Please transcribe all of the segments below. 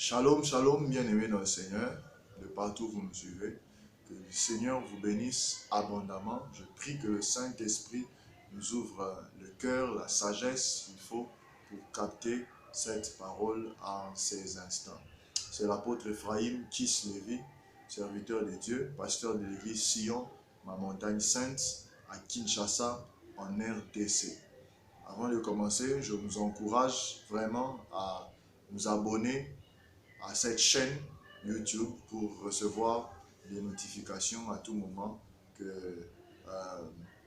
Shalom, shalom, bien-aimés dans le Seigneur, de partout où vous me suivez. Que le Seigneur vous bénisse abondamment. Je prie que le Saint-Esprit nous ouvre le cœur, la sagesse qu'il faut pour capter cette parole en ces instants. C'est l'apôtre Ephraim Kis-Lévi, serviteur de Dieu, pasteur de l'église Sion, ma montagne sainte, à Kinshasa, en RDC. Avant de commencer, je vous encourage vraiment à vous abonner à cette chaîne YouTube pour recevoir des notifications à tout moment que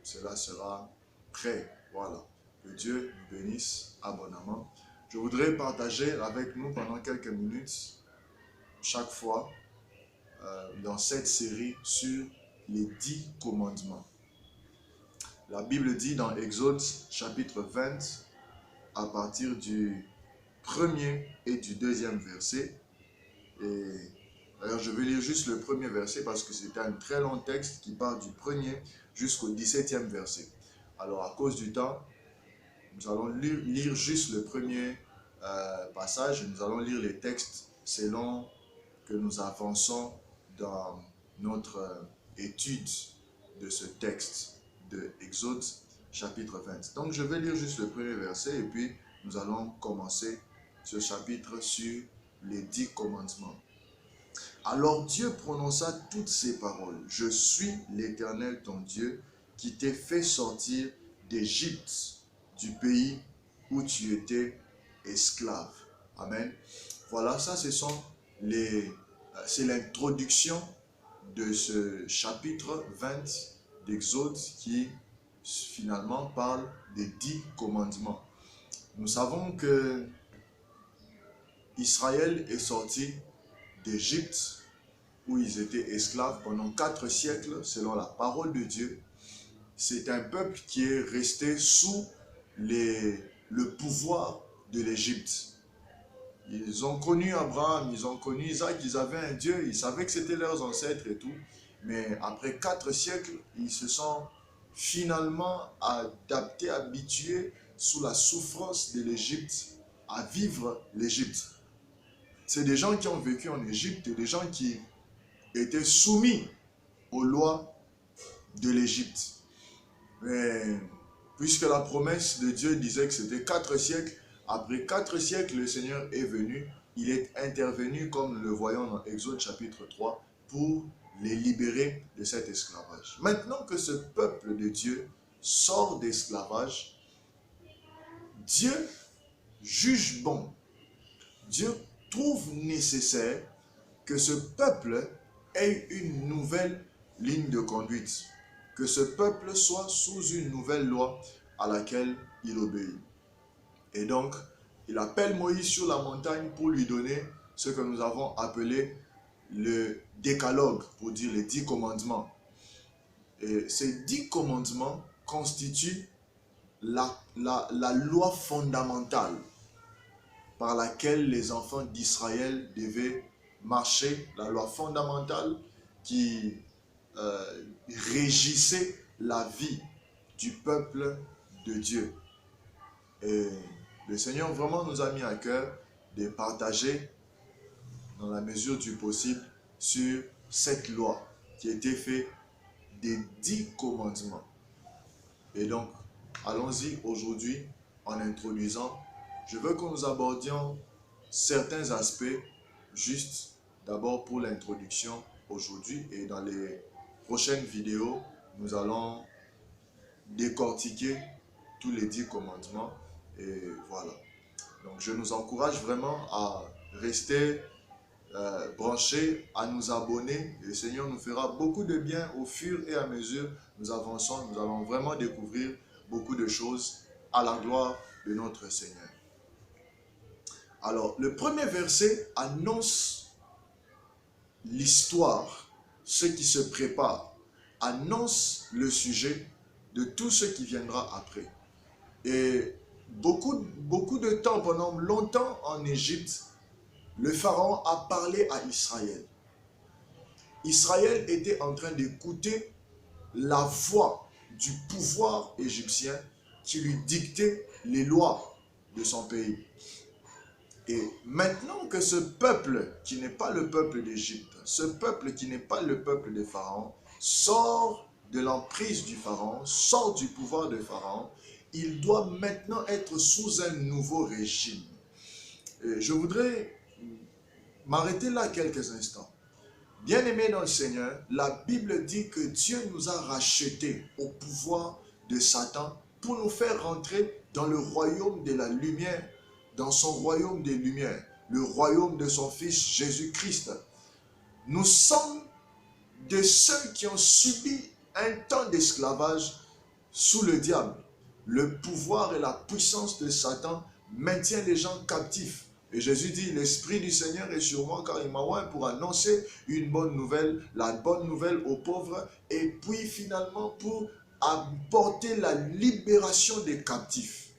cela sera prêt. Voilà. Que Dieu nous bénisse abondamment. Je voudrais partager avec nous pendant quelques minutes, chaque fois, dans cette série sur les 10 commandements. La Bible dit dans Exode chapitre 20, à partir du 1er et du 2e verset, et d'ailleurs, je vais lire juste le premier verset parce que c'est un très long texte qui part du 1er jusqu'au 17e verset. Alors, à cause du temps, nous allons lire juste le premier passage et nous allons lire les textes selon que nous avançons dans notre étude de ce texte de Exode chapitre 20. Donc, je vais lire juste le premier verset et puis nous allons commencer ce chapitre sur les 10 commandements. Alors Dieu prononça toutes ces paroles. Je suis l'Éternel ton Dieu qui t'ai fait sortir d'Égypte, du pays où tu étais esclave. Amen. Voilà, ça c'est l'introduction de ce chapitre 20 d'Exode qui finalement parle des 10 commandements. Nous savons que Israël est sorti d'Égypte, où ils étaient esclaves pendant 4 siècles, selon la parole de Dieu. C'est un peuple qui est resté sous le pouvoir de l'Égypte. Ils ont connu Abraham, ils ont connu Isaac, ils avaient un Dieu, ils savaient que c'était leurs ancêtres et tout. Mais après 4 siècles, ils se sont finalement adaptés, habitués sous la souffrance de l'Égypte, à vivre l'Égypte. C'est des gens qui ont vécu en Égypte et des gens qui étaient soumis aux lois de l'Égypte. Mais puisque la promesse de Dieu disait que c'était 4 siècles, après 4 siècles, le Seigneur est venu, il est intervenu, comme nous le voyons dans Exode chapitre 3, pour les libérer de cet esclavage. Maintenant que ce peuple de Dieu sort d'esclavage, Dieu juge bon. Dieu trouve nécessaire que ce peuple ait une nouvelle ligne de conduite, que ce peuple soit sous une nouvelle loi à laquelle il obéit. Et donc, il appelle Moïse sur la montagne pour lui donner ce que nous avons appelé le décalogue, pour dire les 10 commandements. Et ces 10 commandements constituent la loi fondamentale par laquelle les enfants d'Israël devaient marcher, la loi fondamentale qui régissait la vie du peuple de Dieu. Et le Seigneur vraiment nous a mis à cœur de partager dans la mesure du possible sur cette loi qui a été faite des 10 commandements. Et donc, allons-y aujourd'hui en introduisant. Je veux que nous abordions certains aspects, juste d'abord pour l'introduction aujourd'hui, et dans les prochaines vidéos, nous allons décortiquer tous les 10 commandements, et voilà. Donc je nous encourage vraiment à rester branchés, à nous abonner, et le Seigneur nous fera beaucoup de bien au fur et à mesure nous avançons. Nous allons vraiment découvrir beaucoup de choses à la gloire de notre Seigneur. Alors, le premier verset annonce l'histoire, ce qui se prépare, annonce le sujet de tout ce qui viendra après. Et beaucoup de temps, pendant longtemps en Égypte, le pharaon a parlé à Israël. Israël était en train d'écouter la voix du pouvoir égyptien qui lui dictait les lois de son pays. Et maintenant que ce peuple, qui n'est pas le peuple d'Égypte, ce peuple qui n'est pas le peuple de Pharaon, sort de l'emprise du Pharaon, sort du pouvoir de Pharaon, il doit maintenant être sous un nouveau régime. Et je voudrais m'arrêter là quelques instants. Bien-aimés dans le Seigneur, la Bible dit que Dieu nous a rachetés au pouvoir de Satan pour nous faire rentrer dans le royaume de la lumière, dans son royaume des lumières, le royaume de son Fils Jésus-Christ. Nous sommes de ceux qui ont subi un temps d'esclavage sous le diable. Le pouvoir et la puissance de Satan maintient les gens captifs. Et Jésus dit, l'Esprit du Seigneur est sur moi car il m'a oint pour annoncer une bonne nouvelle, la bonne nouvelle aux pauvres, et puis finalement pour apporter la libération des captifs.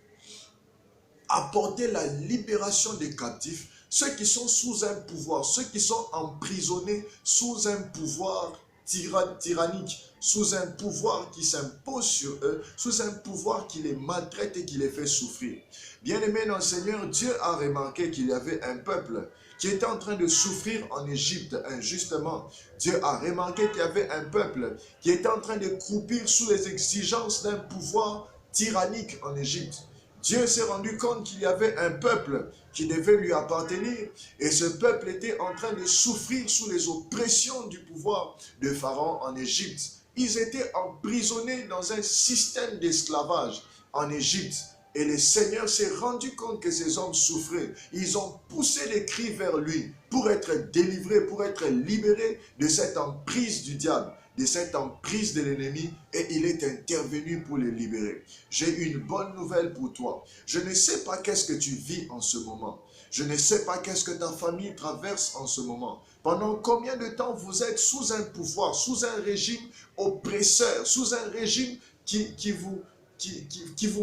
Apporter la libération des captifs, ceux qui sont sous un pouvoir, ceux qui sont emprisonnés sous un pouvoir tyrannique, sous un pouvoir qui s'impose sur eux, sous un pouvoir qui les maltraite et qui les fait souffrir. Bien-aimés dans le Seigneur, Dieu a remarqué qu'il y avait un peuple qui était en train de souffrir en Égypte injustement. Dieu a remarqué qu'il y avait un peuple qui était en train de croupir sous les exigences d'un pouvoir tyrannique en Égypte. Dieu s'est rendu compte qu'il y avait un peuple qui devait lui appartenir et ce peuple était en train de souffrir sous les oppressions du pouvoir de Pharaon en Égypte. Ils étaient emprisonnés dans un système d'esclavage en Égypte. Et le Seigneur s'est rendu compte que ces hommes souffraient. Ils ont poussé les cris vers lui pour être délivrés, pour être libérés de cette emprise du diable, de cette emprise de l'ennemi, et il est intervenu pour les libérer. J'ai une bonne nouvelle pour toi. Je ne sais pas qu'est-ce que tu vis en ce moment. Je ne sais pas qu'est-ce que ta famille traverse en ce moment. Pendant combien de temps vous êtes sous un pouvoir, sous un régime oppresseur, sous un régime qui vous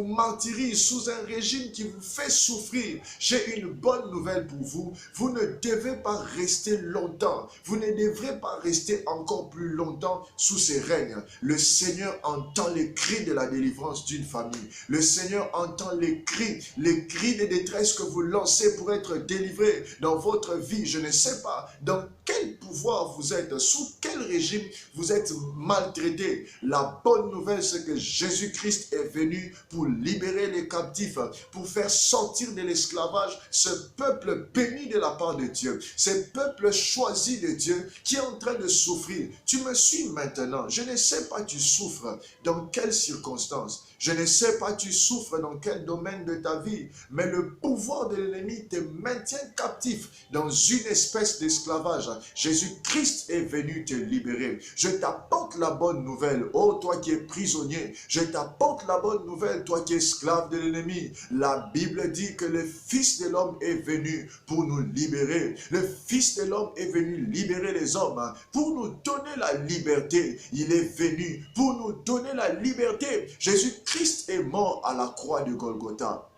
martyrise, sous un régime qui vous fait souffrir. J'ai une bonne nouvelle pour vous. Vous ne devez pas rester longtemps. Vous ne devrez pas rester encore plus longtemps sous ces règnes. Le Seigneur entend les cris de la délivrance d'une famille. Le Seigneur entend les cris de détresse que vous lancez pour être délivré dans votre vie. Je ne sais pas dans quel pouvoir vous êtes, sous quel régime vous êtes maltraité. La bonne nouvelle, c'est que Jésus-Christ est venu pour libérer les captifs, pour faire sortir de l'esclavage ce peuple béni de la part de Dieu, ce peuple choisi de Dieu qui est en train de souffrir. Tu me suis maintenant. Je ne sais pas tu souffres dans quelles circonstances. Je ne sais pas tu souffres dans quel domaine de ta vie, mais le pouvoir de l'ennemi te maintient captif dans une espèce d'esclavage. Jésus-Christ est venu te libérer. Je t'apporte la bonne nouvelle, oh toi qui es prisonnier. Je t'apporte la bonne nouvelle, toi qui es esclave de l'ennemi. La Bible dit que le Fils de l'homme est venu pour nous libérer. Le Fils de l'homme est venu libérer les hommes pour nous donner la liberté. Il est venu pour nous donner la liberté. Jésus-Christ est mort à la croix de Golgotha.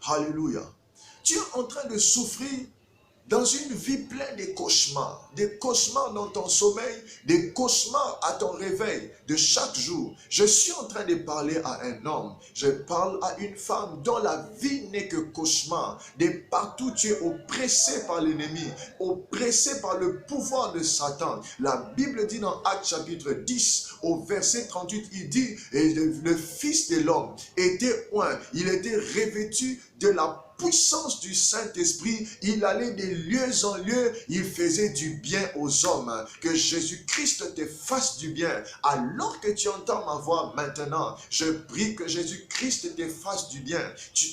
Alléluia. Tu es en train de souffrir dans une vie pleine de cauchemars dans ton sommeil, des cauchemars à ton réveil de chaque jour. Je suis en train de parler à un homme, je parle à une femme dont la vie n'est que cauchemar. De partout tu es oppressé par l'ennemi, oppressé par le pouvoir de Satan. La Bible dit dans Actes chapitre 10 au verset 38, il dit, et le Fils de l'homme était oint, il était revêtu de la puissance du Saint-Esprit, il allait de lieu en lieu, il faisait du bien aux hommes. Que Jésus-Christ te fasse du bien. Alors que tu entends ma voix maintenant, je prie que Jésus-Christ te fasse du bien.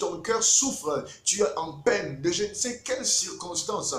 Ton cœur souffre, tu es en peine de je ne sais quelle circonstance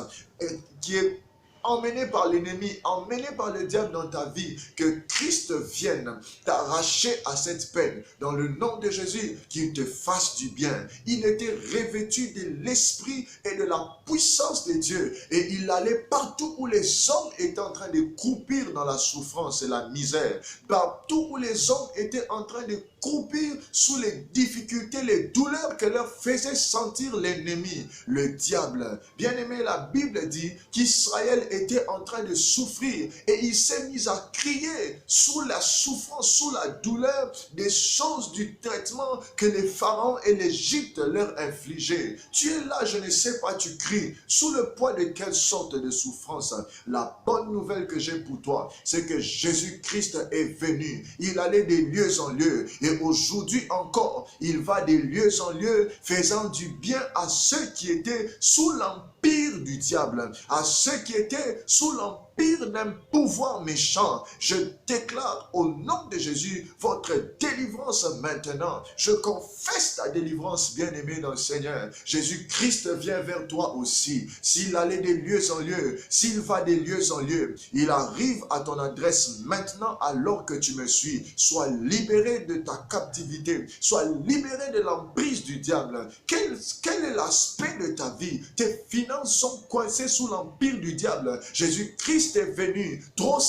qui est emmené par l'ennemi, emmené par le diable dans ta vie, que Christ vienne t'arracher à cette peine. Dans le nom de Jésus, qu'il te fasse du bien. Il était revêtu de l'esprit et de la puissance de Dieu. Et il allait partout où les hommes étaient en train de croupir dans la souffrance et la misère. Partout où les hommes étaient en train de croupir sous les difficultés, les douleurs que leur faisait sentir l'ennemi, le diable. Bien-aimé, la Bible dit qu'Israël était en train de souffrir et il s'est mis à crier sous la souffrance, sous la douleur des choses du traitement que les pharaons et l'Égypte leur infligeaient. Tu es là, je ne sais pas, tu cries. Sous le poids de quelle sorte de souffrance? La bonne nouvelle que j'ai pour toi, c'est que Jésus-Christ est venu. Il allait des lieux en lieu. Et aujourd'hui encore, il va des lieux en lieu, faisant du bien à ceux qui étaient sous l'empire du diable, à ceux qui étaient sous l'empire d'un pouvoir méchant. Je déclare au nom de Jésus votre délivrance maintenant. Je confesse ta délivrance, bien-aimé dans le Seigneur. Jésus-Christ vient vers toi aussi. S'il allait des lieux en lieu, s'il va des lieux en lieu, il arrive à ton adresse maintenant alors que tu me suis. Sois libéré de ta captivité. Sois libéré de l'emprise du diable. Quel est l'aspect de ta vie? Tes finances sont coincées sous l'empire du diable. Jésus-Christ est venu. Trop,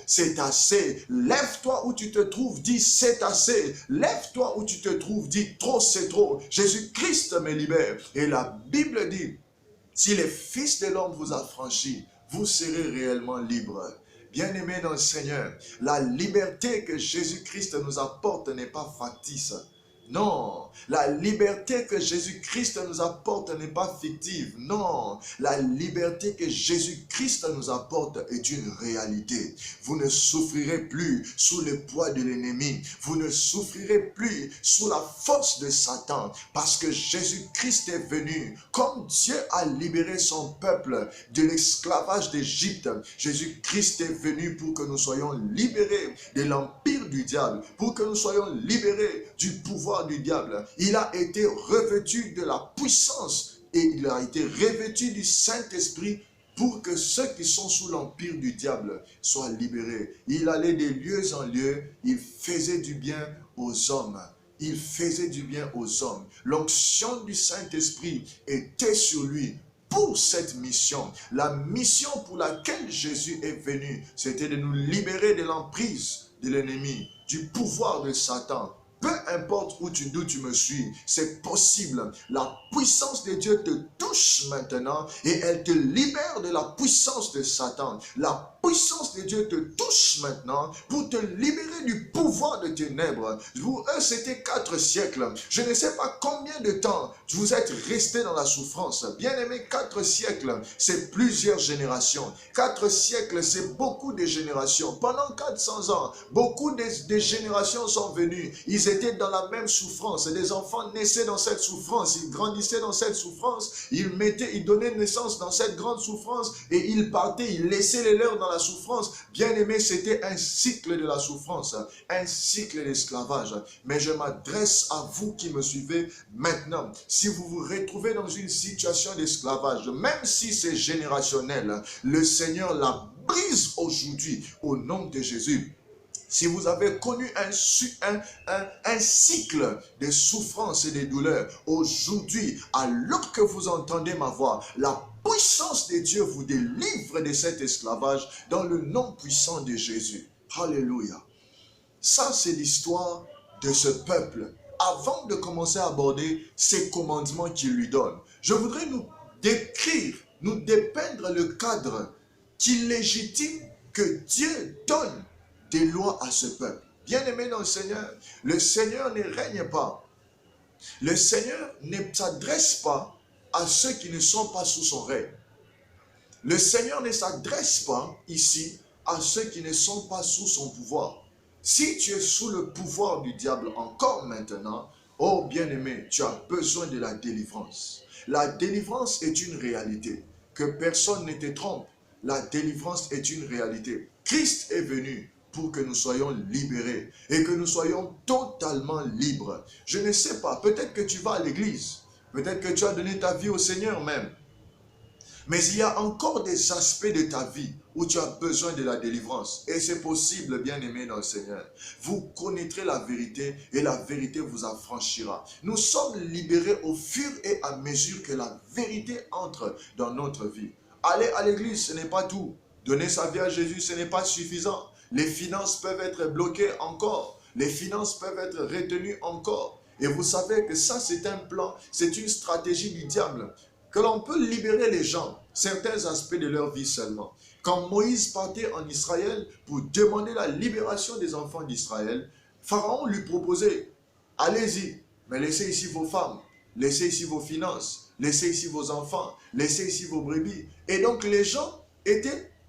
c'est assez. Lève-toi où tu te trouves, dis c'est assez. Lève-toi où tu te trouves, dis trop, c'est trop. Jésus-Christ me libère. Et la Bible dit, si le Fils de l'homme vous a franchi, vous serez réellement libre. Bien-aimés dans le Seigneur, la liberté que Jésus-Christ nous apporte n'est pas factice. Non, la liberté que Jésus-Christ nous apporte n'est pas fictive. Non, la liberté que Jésus-Christ nous apporte est une réalité. Vous ne souffrirez plus sous le poids de l'ennemi. Vous ne souffrirez plus sous la force de Satan. Parce que Jésus-Christ est venu. Comme Dieu a libéré son peuple de l'esclavage d'Égypte, Jésus-Christ est venu pour que nous soyons libérés de l'empire du diable. Pour que nous soyons libérés du pouvoir du diable. Il a été revêtu de la puissance et il a été revêtu du Saint-Esprit pour que ceux qui sont sous l'empire du diable soient libérés. Il allait des lieux en lieu, il faisait du bien aux hommes. Il faisait du bien aux hommes. L'onction du Saint-Esprit était sur lui pour cette mission. La mission pour laquelle Jésus est venu, c'était de nous libérer de l'emprise de l'ennemi, du pouvoir de Satan. Peu importe d'où tu me suis, c'est possible. La puissance de Dieu te touche maintenant et elle te libère de la puissance de Satan. La puissance de Dieu te touche maintenant pour te libérer du pouvoir de ténèbres. Pour eux, c'était 4 siècles. Je ne sais pas combien de temps vous êtes restés dans la souffrance. Bien aimé, 4 siècles, c'est plusieurs générations. 4 siècles, c'est beaucoup de générations. Pendant 400 ans, beaucoup de générations sont venues. Ils étaient dans la même souffrance. Les enfants naissaient dans cette souffrance. Ils grandissaient dans cette souffrance. Ils donnaient naissance dans cette grande souffrance et ils partaient, ils laissaient les leurs dans la souffrance. Bien aimé, c'était un cycle de la souffrance, un cycle d'esclavage. Mais je m'adresse à vous qui me suivez maintenant. Si vous vous retrouvez dans une situation d'esclavage, même si c'est générationnel, le Seigneur la brise aujourd'hui au nom de Jésus. Si vous avez connu un cycle de souffrance et de douleur, aujourd'hui, alors que vous entendez ma voix, la puissance de Dieu vous délivre de cet esclavage dans le nom puissant de Jésus. Alléluia. Ça, c'est l'histoire de ce peuple. Avant de commencer à aborder ces commandements qu'il lui donne, je voudrais nous décrire, nous dépeindre le cadre qui légitime que Dieu donne des lois à ce peuple. Bien-aimé dans le Seigneur ne règne pas. Le Seigneur ne s'adresse pas à ceux qui ne sont pas sous son règne. Le Seigneur ne s'adresse pas ici à ceux qui ne sont pas sous son pouvoir. Si tu es sous le pouvoir du diable encore maintenant, oh bien-aimé, tu as besoin de la délivrance. La délivrance est une réalité. Que personne ne te trompe. La délivrance est une réalité. Christ est venu pour que nous soyons libérés et que nous soyons totalement libres. Je ne sais pas, peut-être que tu vas à l'église, peut-être que tu as donné ta vie au Seigneur même. Mais il y a encore des aspects de ta vie où tu as besoin de la délivrance. Et c'est possible, bien-aimé dans le Seigneur. Vous connaîtrez la vérité et la vérité vous affranchira. Nous sommes libérés au fur et à mesure que la vérité entre dans notre vie. Aller à l'église, ce n'est pas tout. Donner sa vie à Jésus, ce n'est pas suffisant. Les finances peuvent être bloquées encore. Les finances peuvent être retenues encore. Et vous savez que ça, c'est un plan, c'est une stratégie du diable. Que l'on peut libérer les gens, certains aspects de leur vie seulement. Quand Moïse partait en Israël pour demander la libération des enfants d'Israël, Pharaon lui proposait, allez-y, mais laissez ici vos femmes, laissez ici vos finances, laissez ici vos enfants, laissez ici vos brebis. Et donc les gens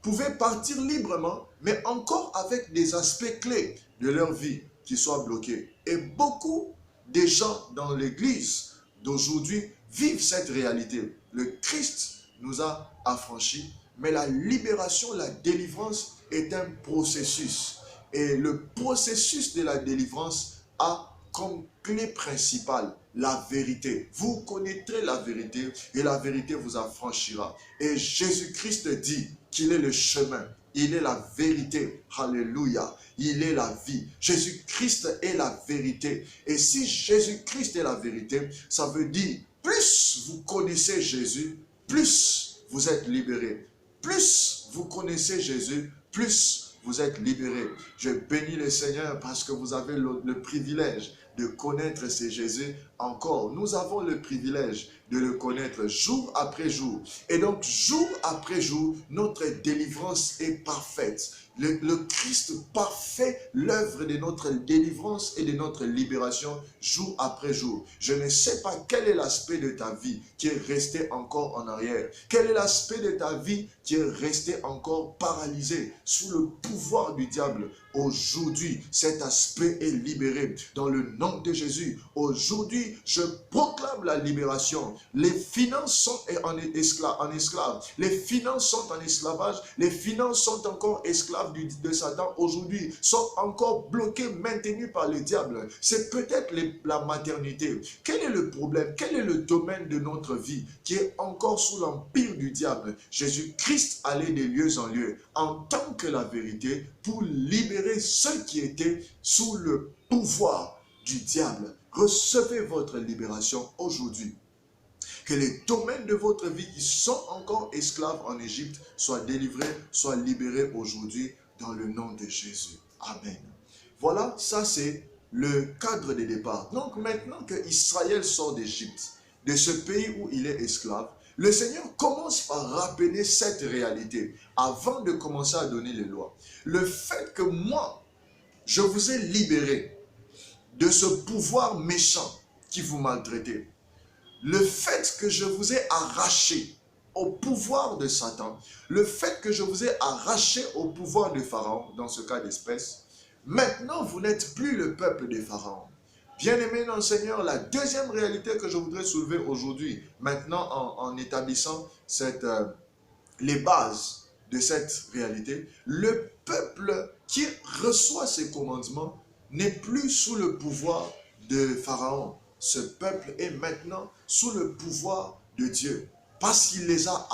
pouvaient partir librement, mais encore avec des aspects clés de leur vie qui soient bloqués. Et beaucoup des gens dans l'église d'aujourd'hui vivent cette réalité. Le Christ nous a affranchis, mais la libération, la délivrance est un processus. Et le processus de la délivrance a comme clé principale la vérité. Vous connaîtrez la vérité et la vérité vous affranchira. Et Jésus-Christ dit qu'il est le chemin, il est la vérité. Alléluia. Il est la vie. Jésus-Christ est la vérité. Et si Jésus-Christ est la vérité, ça veut dire plus vous connaissez Jésus, plus vous êtes libérés. Plus vous connaissez Jésus, plus vous êtes libérés. Je bénis le Seigneur parce que vous avez le privilège de connaître ce Jésus encore. Nous avons le privilège de le connaître jour après jour. Et donc, jour après jour, notre délivrance est parfaite. Le Christ parfait l'œuvre de notre délivrance et de notre libération jour après jour. Je ne sais pas quel est l'aspect de ta vie qui est resté encore en arrière. Quel est l'aspect de ta vie qui est resté encore paralysé sous le pouvoir du diable. Aujourd'hui, cet aspect est libéré dans le nom de Jésus. Aujourd'hui, je proclame la libération. Les finances sont en esclaves. Les finances sont en esclavage. Les finances sont encore esclaves de Satan. Aujourd'hui, sont encore bloquées, maintenues par le diable. C'est peut-être la maternité. Quel est le problème? Quel est le domaine de notre vie qui est encore sous l'empire du diable? Jésus-Christ allait de lieu en lieu en tant que la vérité pour libérer ceux qui étaient sous le pouvoir du diable. Recevez votre libération aujourd'hui. Que les domaines de votre vie qui sont encore esclaves en Égypte soient délivrés, soient libérés aujourd'hui dans le nom de Jésus. Amen. Voilà, ça c'est le cadre de départ. Donc maintenant que Israël sort d'Égypte, de ce pays où il est esclave, le Seigneur commence par rappeler cette réalité avant de commencer à donner les lois. Le fait que moi, je vous ai libéré de ce pouvoir méchant qui vous maltraitait. Le fait que je vous ai arraché au pouvoir de Satan, le fait que je vous ai arraché au pouvoir de Pharaon, dans ce cas d'espèce, maintenant vous n'êtes plus le peuple de Pharaon. Bien-aimés dans le Seigneur, la deuxième réalité que je voudrais soulever aujourd'hui, maintenant en établissant les bases de cette réalité, le peuple qui reçoit ces commandements n'est plus sous le pouvoir de Pharaon. Ce peuple est maintenant sous le pouvoir de Dieu parce qu'il les a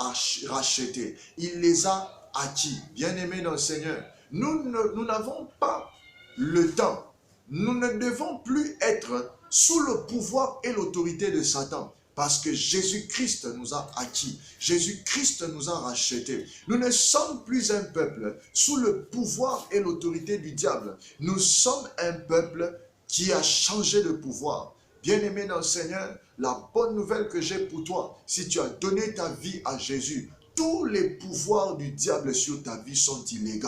rachetés, il les a acquis. Bien-aimés dans le Seigneur, nous n'avons pas le temps. Nous ne devons plus être sous le pouvoir et l'autorité de Satan parce que Jésus-Christ nous a acquis. Jésus-Christ nous a rachetés. Nous ne sommes plus un peuple sous le pouvoir et l'autorité du diable. Nous sommes un peuple qui a changé de pouvoir. Bien-aimé dans le Seigneur, la bonne nouvelle que j'ai pour toi, si tu as donné ta vie à Jésus, tous les pouvoirs du diable sur ta vie sont illégaux.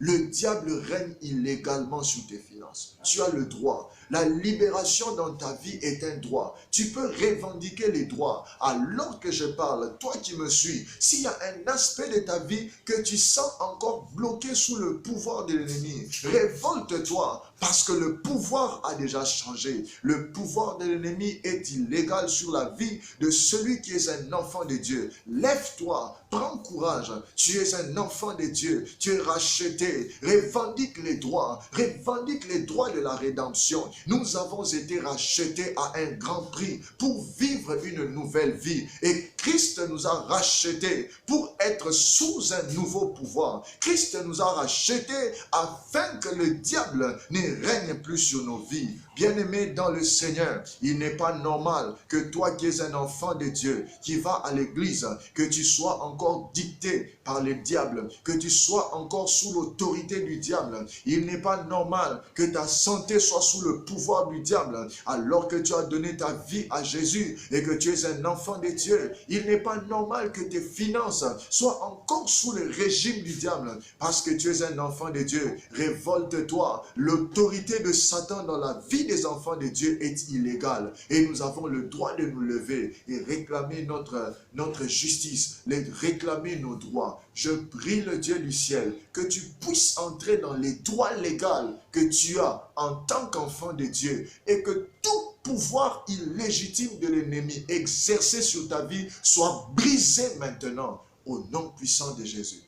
Le diable règne illégalement sur tes finances. Tu as le droit. La libération dans ta vie est un droit. Tu peux revendiquer les droits. Alors que je parle, toi qui me suis, s'il y a un aspect de ta vie que tu sens encore bloqué sous le pouvoir de l'ennemi, révolte-toi parce que le pouvoir a déjà changé. Le pouvoir de l'ennemi est illégal sur la vie de celui qui est un enfant de Dieu. Lève-toi, prends courage. Tu es un enfant de Dieu. Tu es racheté. Revendique les droits de la rédemption. Nous avons été rachetés à un grand prix pour vivre une nouvelle vie. Et Christ nous a rachetés pour être sous un nouveau pouvoir. Christ nous a rachetés afin que le diable ne règne plus sur nos vies. Bien-aimés dans le Seigneur, il n'est pas normal que toi qui es un enfant de Dieu, qui va à l'église, que tu sois encore dicté par le diable, que tu sois encore sous l'autorité du diable. Il n'est pas normal que ta santé soit sous le pouvoir du diable, alors que tu as donné ta vie à Jésus et que tu es un enfant de Dieu. Il n'est pas normal que tes finances soient encore sous le régime du diable, parce que tu es un enfant de Dieu. Révolte-toi. L'autorité de Satan dans la vie des enfants de Dieu est illégale et nous avons le droit de nous lever et réclamer notre justice, réclamer nos droits. Je prie le Dieu du ciel que tu puisses entrer dans les droits légaux que tu as en tant qu'enfant de Dieu et que tout pouvoir illégitime de l'ennemi exercé sur ta vie soit brisé maintenant au nom puissant de Jésus.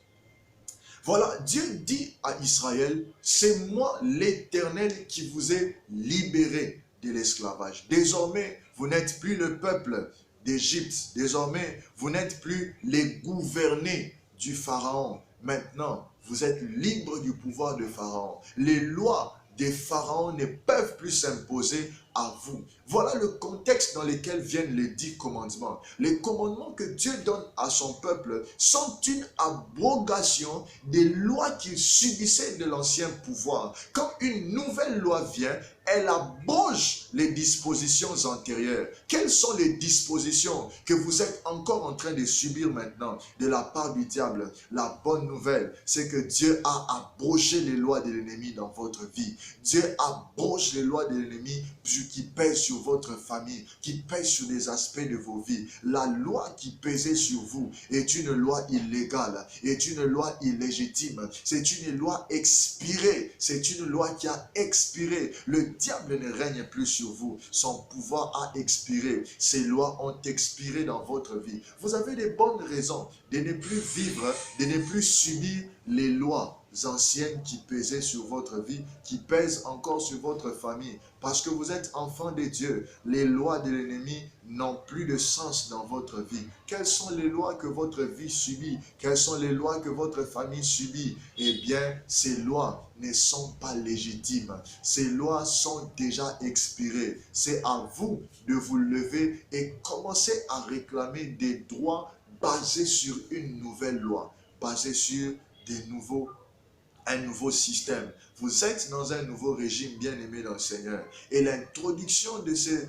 Voilà, Dieu dit à Israël, c'est moi l'Éternel qui vous ai libéré de l'esclavage. Désormais, vous n'êtes plus le peuple d'Égypte. Désormais, vous n'êtes plus les gouvernés du Pharaon. Maintenant, vous êtes libres du pouvoir de Pharaon. Les lois des pharaons ne peuvent plus s'imposer à vous. Voilà le contexte dans lequel viennent les 10 commandements. Les commandements que Dieu donne à son peuple sont une abrogation des lois qu'il subissait de l'ancien pouvoir. Quand une nouvelle loi vient, elle abroge les dispositions antérieures. Quelles sont les dispositions que vous êtes encore en train de subir maintenant de la part du diable? La bonne nouvelle, c'est que Dieu a abrogé les lois de l'ennemi dans votre vie. Dieu abroge les lois de l'ennemi qui pèsent sur votre famille, qui pèsent sur des aspects de vos vies. La loi qui pesait sur vous est une loi illégale, est une loi illégitime. C'est une loi expirée, c'est une loi qui a expiré. Le diable ne règne plus sur vous. Son pouvoir a expiré. Ces lois ont expiré dans votre vie. Vous avez des bonnes raisons de ne plus vivre, de ne plus subir les lois anciennes qui pesaient sur votre vie, qui pèsent encore sur votre famille. Parce que vous êtes enfant de Dieu, les lois de l'ennemi n'ont plus de sens dans votre vie. Quelles sont les lois que votre vie subit? Quelles sont les lois que votre famille subit? Eh bien, ces lois ne sont pas légitimes. Ces lois sont déjà expirées. C'est à vous de vous lever et commencer à réclamer des droits basés sur une nouvelle loi, basés sur un nouveau système. Vous êtes dans un nouveau régime, bien-aimé dans le Seigneur. Et l'introduction de ce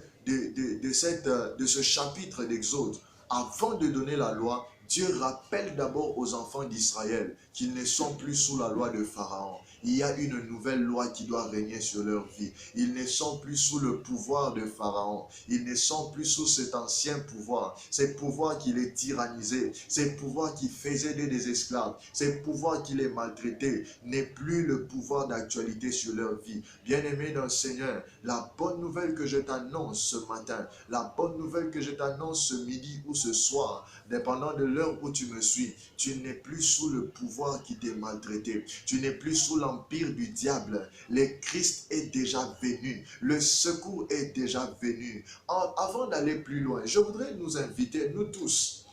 chapitre d'Exode, avant de donner la loi, Dieu rappelle d'abord aux enfants d'Israël qu'ils ne sont plus sous la loi de Pharaon. Il y a une nouvelle loi qui doit régner sur leur vie. Ils ne sont plus sous le pouvoir de Pharaon. Ils ne sont plus sous cet ancien pouvoir. Ce pouvoir qui les tyrannisait. Ce pouvoir qui faisait des esclaves. Ce pouvoir qui les maltraitait n'est plus le pouvoir d'actualité sur leur vie. Bien-aimés dans le Seigneur, la bonne nouvelle que je t'annonce ce matin, la bonne nouvelle que je t'annonce ce midi ou ce soir, dépendant de l'heure où tu me suis, tu n'es plus sous le pouvoir qui t'est maltraité. Tu n'es plus sous l'empire du diable. Le Christ est déjà venu. Le secours est déjà venu. Avant d'aller plus loin, je voudrais nous inviter, nous tous,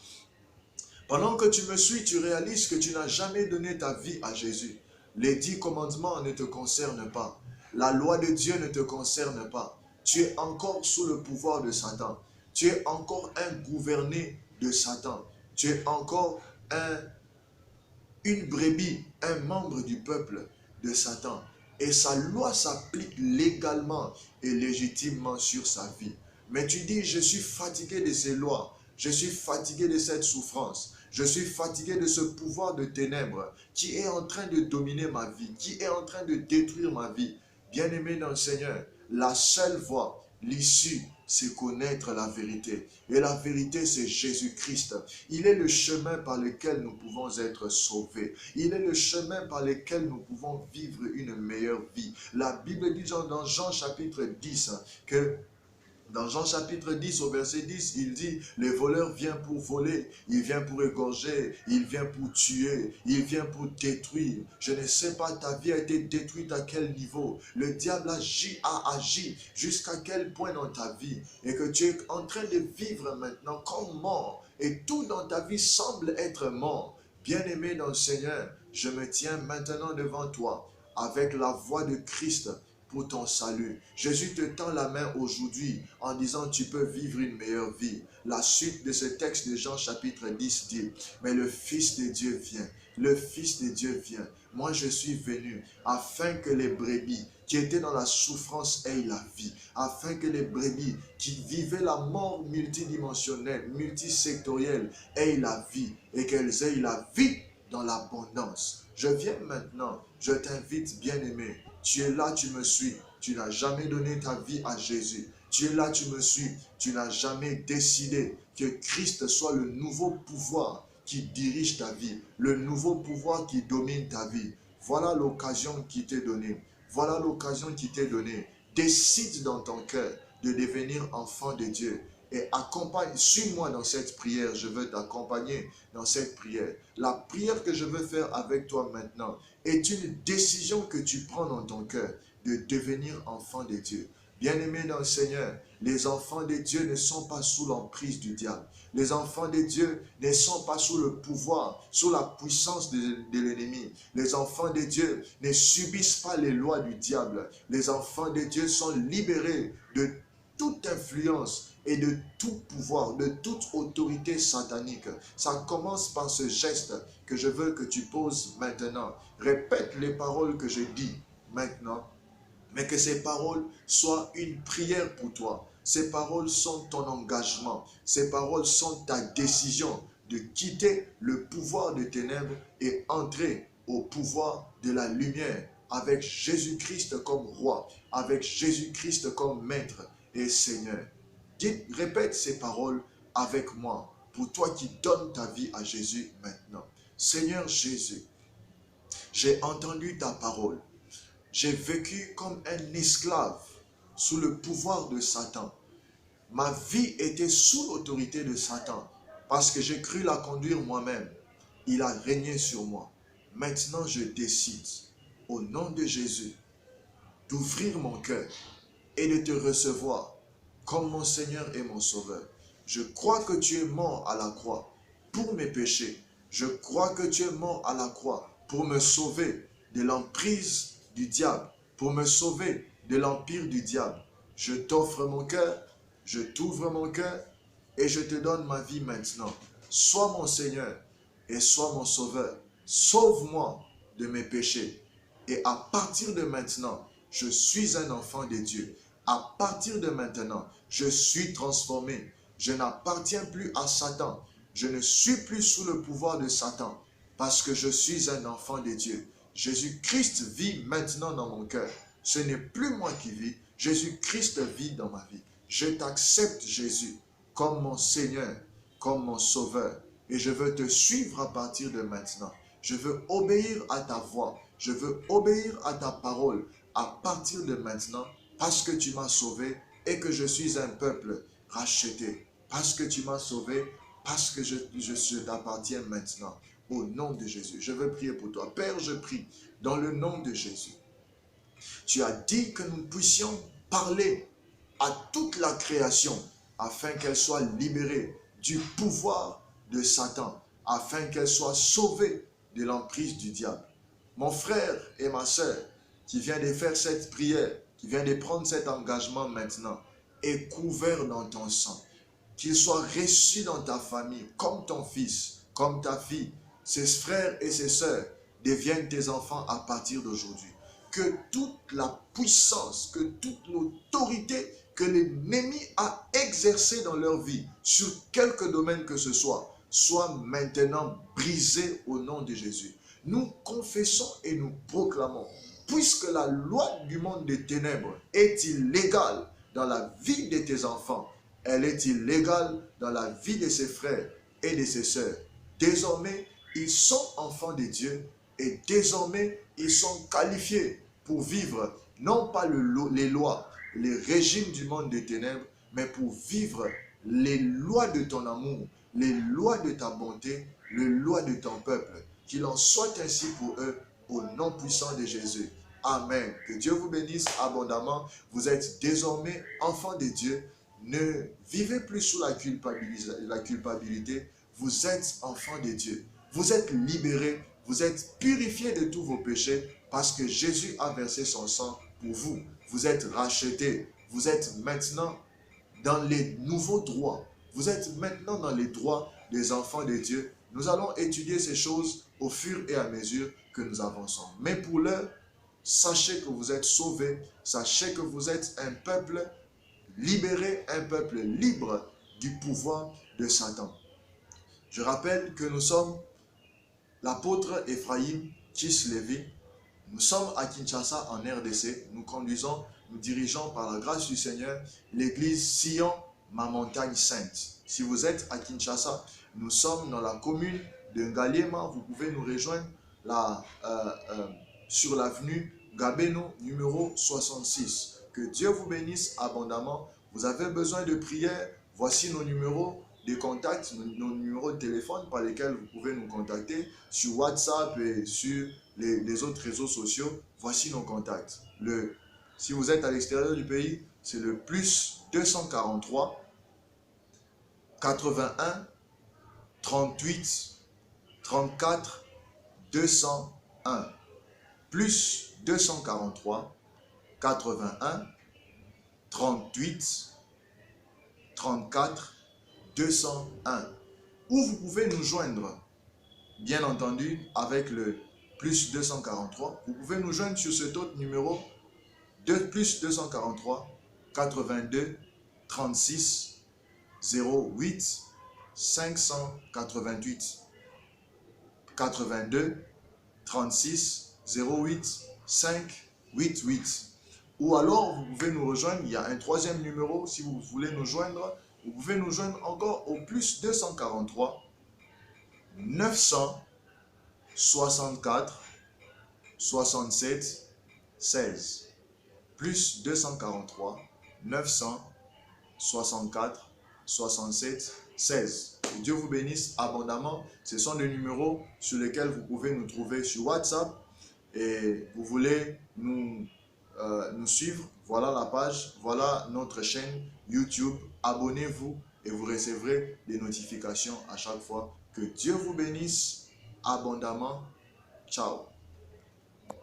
pendant que tu me suis, tu réalises que tu n'as jamais donné ta vie à Jésus. Les 10 commandements ne te concernent pas. La loi de Dieu ne te concerne pas. Tu es encore sous le pouvoir de Satan. Tu es encore un gouverné de Satan. Tu es encore une brebis, un membre du peuple de Satan. Et sa loi s'applique légalement et légitimement sur sa vie. Mais tu dis, je suis fatigué de ces lois. Je suis fatigué de cette souffrance. Je suis fatigué de ce pouvoir de ténèbres qui est en train de dominer ma vie, qui est en train de détruire ma vie. Bien-aimé dans le Seigneur, la seule voie, l'issue, c'est connaître la vérité. Et la vérité, c'est Jésus-Christ. Il est le chemin par lequel nous pouvons être sauvés. Il est le chemin par lequel nous pouvons vivre une meilleure vie. La Bible dit dans Jean chapitre 10 que Dans Jean chapitre 10 au verset 10, il dit, le voleur vient pour voler, il vient pour égorger, il vient pour tuer, il vient pour détruire. Je ne sais pas, ta vie a été détruite à quel niveau. Le diable a agi jusqu'à quel point dans ta vie et que tu es en train de vivre maintenant comme mort et tout dans ta vie semble être mort. Bien-aimé dans le Seigneur, je me tiens maintenant devant toi avec la voix de Christ pour ton salut. Jésus te tend la main aujourd'hui en disant tu peux vivre une meilleure vie. La suite de ce texte de Jean chapitre 10 dit, mais le Fils de Dieu vient. Le Fils de Dieu vient. Moi je suis venu afin que les brebis qui étaient dans la souffrance aient la vie. Afin que les brebis qui vivaient la mort multidimensionnelle, multisectorielle aient la vie. Et qu'elles aient la vie dans l'abondance. Je viens maintenant, je t'invite bien-aimé. Tu es là, tu me suis. Tu n'as jamais donné ta vie à Jésus. Tu es là, tu me suis. Tu n'as jamais décidé que Christ soit le nouveau pouvoir qui dirige ta vie, le nouveau pouvoir qui domine ta vie. Voilà l'occasion qui t'est donnée. Voilà l'occasion qui t'est donnée. Décide dans ton cœur de devenir enfant de Dieu. Et accompagne, suis-moi dans cette prière. Je veux t'accompagner dans cette prière. La prière que je veux faire avec toi maintenant est une décision que tu prends dans ton cœur de devenir enfant de Dieu. Bien-aimés dans le Seigneur, les enfants de Dieu ne sont pas sous l'emprise du diable. Les enfants de Dieu ne sont pas sous le pouvoir, sous la puissance de l'ennemi. Les enfants de Dieu ne subissent pas les lois du diable. Les enfants de Dieu sont libérés de toute influence et de tout pouvoir, de toute autorité satanique. Ça commence par ce geste que je veux que tu poses maintenant. Répète les paroles que je dis maintenant, mais que ces paroles soient une prière pour toi. Ces paroles sont ton engagement. Ces paroles sont ta décision de quitter le pouvoir des ténèbres et entrer au pouvoir de la lumière avec Jésus-Christ comme roi, avec Jésus-Christ comme maître et Seigneur. Répète ces paroles avec moi pour toi qui donnes ta vie à Jésus maintenant. Seigneur Jésus, j'ai entendu ta parole. J'ai vécu comme un esclave sous le pouvoir de Satan. Ma vie était sous l'autorité de Satan parce que j'ai cru la conduire moi-même. Il a régné sur moi. Maintenant, je décide, au nom de Jésus, d'ouvrir mon cœur et de te recevoir comme mon Seigneur et mon Sauveur. Je crois que tu es mort à la croix pour mes péchés. Je crois que tu es mort à la croix pour me sauver de l'emprise du diable, pour me sauver de l'empire du diable. Je t'offre mon cœur, je t'ouvre mon cœur et je te donne ma vie maintenant. Sois mon Seigneur et sois mon Sauveur. Sauve-moi de mes péchés. Et à partir de maintenant, je suis un enfant de Dieu. À partir de maintenant, je suis transformé. Je n'appartiens plus à Satan. Je ne suis plus sous le pouvoir de Satan parce que je suis un enfant de Dieu. Jésus-Christ vit maintenant dans mon cœur. Ce n'est plus moi qui vis. Jésus-Christ vit dans ma vie. Je t'accepte, Jésus, comme mon Seigneur, comme mon Sauveur. Et je veux te suivre à partir de maintenant. Je veux obéir à ta voix. Je veux obéir à ta parole à partir de maintenant parce que tu m'as sauvé et que je suis un peuple racheté. Parce que tu m'as sauvé, parce que je t'appartiens maintenant. Au nom de Jésus, je veux prier pour toi. Père, je prie dans le nom de Jésus. Tu as dit que nous puissions parler à toute la création afin qu'elle soit libérée du pouvoir de Satan, afin qu'elle soit sauvée de l'emprise du diable. Mon frère et ma sœur qui vient de faire cette prière, qui vient de prendre cet engagement maintenant, est couvert dans ton sang. Qu'il soit reçu dans ta famille, comme ton fils, comme ta fille. Ses frères et ses sœurs deviennent tes enfants à partir d'aujourd'hui. Que toute la puissance, que toute l'autorité que l'ennemi a exercée dans leur vie, sur quelque domaine que ce soit maintenant brisée au nom de Jésus. Nous confessons et nous proclamons, puisque la loi du monde des ténèbres est illégale dans la vie de tes enfants, elle est illégale dans la vie de ses frères et de ses sœurs. Désormais, ils sont enfants de Dieu et désormais, ils sont qualifiés pour vivre non pas les lois, les régimes du monde des ténèbres, mais pour vivre les lois de ton amour, les lois de ta bonté, les lois de ton peuple. Qu'il en soit ainsi pour eux, au nom puissant de Jésus. Amen. Que Dieu vous bénisse abondamment. Vous êtes désormais enfants de Dieu. Ne vivez plus sous la culpabilité. Vous êtes enfants de Dieu. Vous êtes libérés. Vous êtes purifiés de tous vos péchés parce que Jésus a versé son sang pour vous. Vous êtes rachetés. Vous êtes maintenant dans les nouveaux droits. Vous êtes maintenant dans les droits des enfants de Dieu. Nous allons étudier ces choses au fur et à mesure que nous avançons. Mais pour l'heure, sachez que vous êtes sauvés. Sachez que vous êtes un peuple libéré, un peuple libre du pouvoir de Satan. Je rappelle que nous sommes l'apôtre Ephraim Chislevi. Nous sommes à Kinshasa en RDC. Nous dirigeons par la grâce du Seigneur l'église Sion, ma montagne sainte. Si vous êtes à Kinshasa, nous sommes dans la commune de Ngaliema. Vous pouvez nous rejoindre sur l'avenue Gabeno numéro 66. Que Dieu vous bénisse abondamment. Vous avez besoin de prière. Voici nos numéros de contact, nos numéros de téléphone par lesquels vous pouvez nous contacter sur WhatsApp et sur les autres réseaux sociaux. Voici nos contacts. Si vous êtes à l'extérieur du pays, c'est le plus 243 81 38 34 201. Plus 243 81 38 34 201. Ou vous pouvez nous joindre, bien entendu, avec le plus 243. Vous pouvez nous joindre sur cet autre numéro de plus 243 82 36 08 588 82 36 08 588. Ou alors vous pouvez nous rejoindre, il y a un troisième numéro si vous voulez nous joindre. Vous pouvez nous joindre encore au plus 243 964 67 16. Plus 243 964 67 16. Que Dieu vous bénisse abondamment. Ce sont les numéros sur lesquels vous pouvez nous trouver sur WhatsApp. Et vous voulez nous suivre, voilà la page, voilà notre chaîne YouTube. Abonnez-vous et vous recevrez des notifications à chaque fois. Que Dieu vous bénisse abondamment. Ciao.